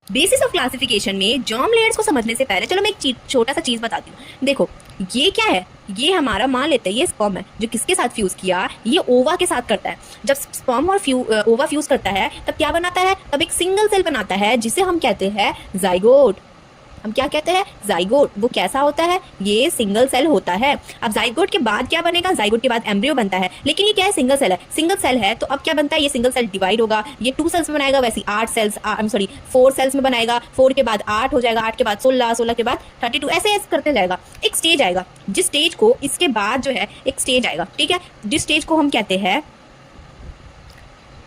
Basis of classification में germ layers को समझने से पहले चलो मैं एक छोटा सा चीज बताती हूँ। देखो ये क्या है, ये हमारा मान लेते हैं ये स्पर्म है जो किसके साथ फ्यूज किया, ये ओवा के साथ करता है। जब स्पर्म और ओवा फ्यूज करता है तब क्या बनाता है, तब एक सिंगल सेल बनाता है जिसे हम कहते हैं जाइगोट। हम क्या कहते हैं, जाइगोट। वो कैसा होता है, ये सिंगल सेल होता है। अब जाइगोट के बाद क्या बनेगा, जाइगोट के बाद एम्ब्रियो बनता है, लेकिन ये क्या है, सिंगल सेल है। सिंगल सेल है तो अब क्या बनता है, ये सिंगल सेल डिवाइड होगा, ये 2 सेल्स में बनाएगा, वैसे 8 सेल्स, 4 सेल्स में बनाएगा, 4 के बाद 8 हो जाएगा, 8 के बाद 16, 16 के बाद 32, ऐसे ऐसे करते जाएगा। एक स्टेज आएगा जिस स्टेज को, इसके बाद जो है एक स्टेज आएगा, ठीक है, जिस स्टेज को हम कहते हैं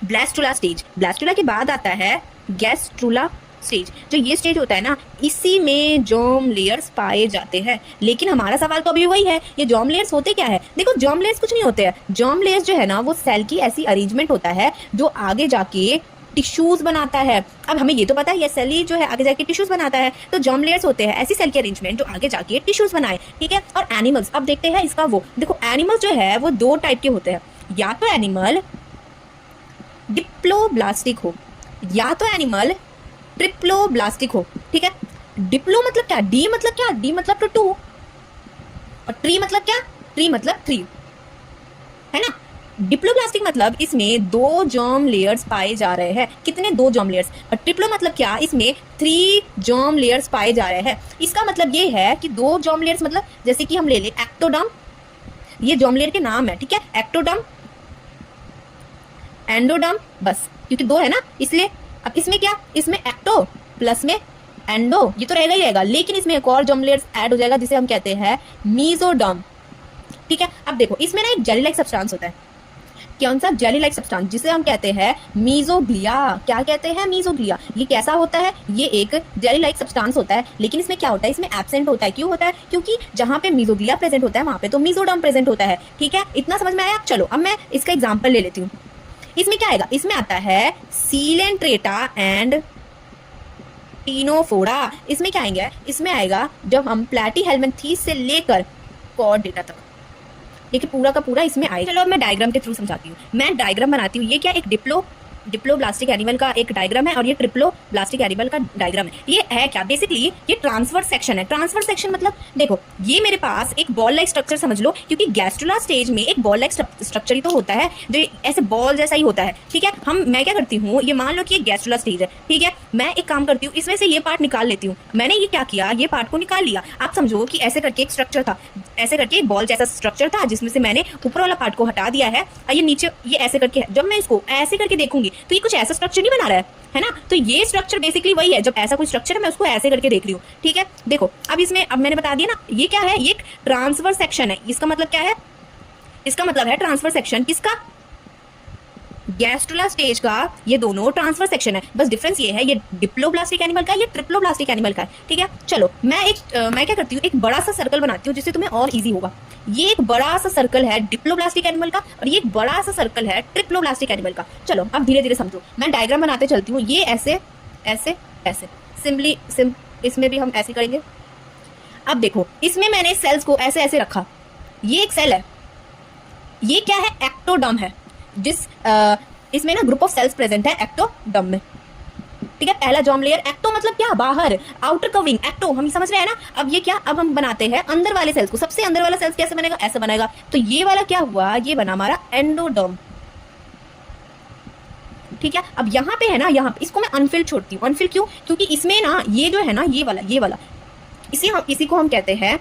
ब्लास्टुला स्टेज। ब्लास्टुला के बाद आता है गैस्ट्रुला स्टेज। जो ये स्टेज होता है ना, इसी में जर्म लेयर्स पाए जाते हैं। लेकिन हमारा सवाल तो अभी वही है, ये जर्म लेयर्स होते क्या है। देखो जर्म लेयर्स कुछ नहीं होते हैं। जर्म लेयर्स जो है ना, वो सेल की ऐसी अरेंजमेंट होता है जो आगे जाके टिश्यूज बनाता है। अब हमें ये तो पता है ये सेल ही जो है आगे जाके टिश्यूज बनाता है, तो जर्म लेयर्स होते हैं ऐसी सेल की अरेंजमेंट जो आगे जाके टिश्यूज बनाए, ठीक है। और एनिमल्स, अब देखते हैं इसका वो, देखो एनिमल्स जो है वो 2 टाइप के होते हैं, या तो एनिमल डिप्लोब्लास्टिक हो या तो एनिमल ट्रिप्लोब्लास्टिक हो, ठीक है। डिप्लो मतलब क्या, डी मतलब क्या, डी मतलब तो 2, और ट्री मतलब क्या, ट्री मतलब 3, है ना। डिप्लोब्लास्टिक मतलब इसमें 2 जर्म लेयर्स पाए जा रहे हैं। कितने, 2 जर्म लेयर्स। और ट्रिप्लो मतलब क्या, इसमें 3 जर्म लेयर्स पाए जा रहे हैं। इसका मतलब ये है कि 2 जर्म लेयर्स मतलब जैसे कि हम ले ले एक्टोडर्म, ये जर्म लेयर के नाम है, ठीक है, एक्टोडर्म, एंडोडर्म, बस क्योंकि 2 है ना इसलिए। अब इसमें क्या, इसमें एक्टो प्लस में एंडो, ये तो रहेगा ही रहेगा, लेकिन इसमें एक और जर्म लेयर्स ऐड हो जाएगा जिसे हम कहते हैं मीजोडर्म, ठीक है। अब देखो इसमें ना एक जेली लाइक सब्सटेंस होता है। कौन सा, जेली लाइक सब्सटेंस, जिसे हम कहते हैं मीजोग्लिया। क्या कहते हैं, मीजोग्लिया। ये कैसा होता है, ये एक जेली लाइक सब्सटेंस होता है, लेकिन इसमें क्या होता है, इसमें एब्सेंट होता है। क्यों होता है, क्योंकि जहां पे मीजोग्लिया प्रेजेंट होता है वहां पे तो मीजोडर्म प्रेजेंट होता है, ठीक है। इतना समझ में आया। चलो अब मैं इसका एग्जाम्पल ले लेती हूँ। इसमें क्या आएगा, इसमें आता है सीलेंट्रेटा एंड टीनोफोरा। इसमें क्या आएंगे, इसमें आएगा जब हम प्लैटीहेल्मिन्थेस से लेकर कॉर्डेटा तक, लेकिन पूरा का पूरा इसमें आएगा। चलो अब मैं डायग्राम के थ्रू समझाती हूँ। मैं डायग्राम बनाती हूँ। ये क्या, एक डिप्लोब्लास्टिक एनिमल का एक डायग्राम है और ये ट्रिप्लोब्लास्टिक एनिमल का डायग्राम है। ये है क्या, बेसिकली ये ट्रांसफर सेक्शन है। ट्रांसफर सेक्शन मतलब देखो ये मेरे पास एक बॉल लाइक स्ट्रक्चर समझ लो, क्योंकि गैस्ट्रुला स्टेज में एक बॉल लाइक स्ट्रक्चर ही तो होता है, जो ऐसे बॉल जैसा ही होता है, ठीक है। मैं क्या करती हूँ, ये मान लो कि ये गैस्ट्रुला स्टेज है, ठीक है। मैं एक काम करती हूँ, इसमें से ये पार्ट निकाल लेती हूँ। मैंने ये क्या किया, ये पार्ट को निकाल लिया। आप समझो कि ऐसे करके एक स्ट्रक्चर था, ऐसे करके एक बॉल जैसा स्ट्रक्चर था, जिसमें से मैंने ऊपर वाला पार्ट को हटा दिया है और ये नीचे ये ऐसे करके, जब मैं इसको ऐसे करके देखूंगी तो ये कुछ ऐसा स्ट्रक्चर नहीं बना रहा है ना। तो ये स्ट्रक्चर बेसिकली वही है, जब ऐसा कोई स्ट्रक्चर है मैं उसको ऐसे करके देख रही हूँ, ठीक है। देखो अब इसमें, अब मैंने बता दिया ना, ये क्या है, ये एक ट्रांसफर सेक्शन है। इसका मतलब क्या है, इसका मतलब है ट्रांसफर सेक्शन किसका, गैस्ट्रुला स्टेज का। ये दोनों ट्रांसफर सेक्शन है, बस डिफरेंस ये है, ये डिप्लोब्लास्टिक एनिमल का, ये ट्रिप्लोब्लास्टिक एनिमल का है, ठीक है। चलो मैं क्या करती हूँ, एक बड़ा सा सर्कल बनाती हूँ जिससे तुम्हें और इजी होगा। ये एक बड़ा सा सर्कल है डिप्लोब्लास्टिक एनिमल का और ये एक बड़ा सा सर्कल है ट्रिप्लोब्लास्टिक एनिमल का। चलो अब धीरे धीरे समझो, मैं डायग्राम बनाते चलती हूँ। ये ऐसे ऐसे ऐसे इसमें भी हम ऐसे करेंगे। अब देखो इसमें मैंने सेल्स को ऐसे ऐसे रखा, ये एक सेल है, ये क्या है, एक्टोडर्म है, इसमें ना ग्रुप ऑफ सेल्स प्रेजेंट है एक्टोडर्म में, ठीक है। पहला जर्म लेयर, एक्टो मतलब क्या, बाहर, आउटर कवरिंग, एक्टो हम समझ रहे हैं ना। अब ये क्या, अब हम बनाते हैं अंदर वाले सेल्स को। सबसे अंदर वाला सेल्स कैसे बनेगा, ऐसे बनेगा। तो ये वाला क्या हुआ, ये बना हमारा एंडोडर्म, ठीक है। अब यहाँ पे है ना, यहाँ इसको मैं अनफिल छोड़ती हूँ। अनफिल क्यों, क्योंकि इसमें ना ये जो है ना, ये वाला इसी को हम कहते हैं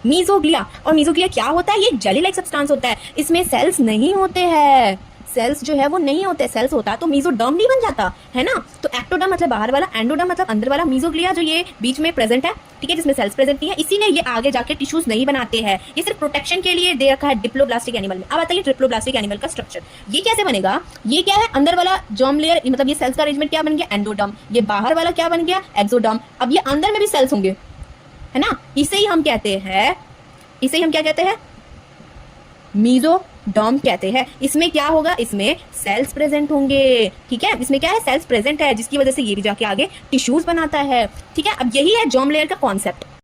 मीजोग्लिया। और मीजोग्लिया क्या होता है, ये जेली लाइक सब्सटेंस होता है। इसमें सेल्स नहीं होते हैं, सेल्स जो है वो नहीं होते। सेल्स होता तो मीजोडर्म नहीं बन जाता, है ना। तो एक्टोडर्म मतलब बाहर वाला, एंडोडर्म मतलब अंदर वाला, मीजोग्लिया जो ये बीच में प्रेजेंट है, ठीक है, जिसमें सेल्स प्रेजेंट नहीं है। इसी ने ये आगे जाके टिश्यूज नहीं बनाते हैं, ये सिर्फ प्रोटेक्शन के लिए दे रखा है डिप्लोब्लास्टिक एनिमल में। अब आता है ट्रिप्लोब्लास्टिक एनिमल का स्ट्रक्चर। ये कैसे बनेगा, ये क्या है, अंदर वाला जर्म लेयर मतलब ये सेल्स का अरेंजमेंट क्या बन गया, एंडोडर्म। ये बाहर वाला क्या बन गया, एक्सोडर्म। अब ये अंदर में भी सेल्स होंगे, है ना। इसे ही हम कहते हैं, इसे ही हम क्या कहते हैं, मीजोडर्म कहते हैं। इसमें क्या होगा, इसमें सेल्स प्रेजेंट होंगे, ठीक है। इसमें क्या है, सेल्स प्रेजेंट है, जिसकी वजह से ये भी जाके आगे टिश्यूज बनाता है, ठीक है। अब यही है जर्म लेयर का कॉन्सेप्ट।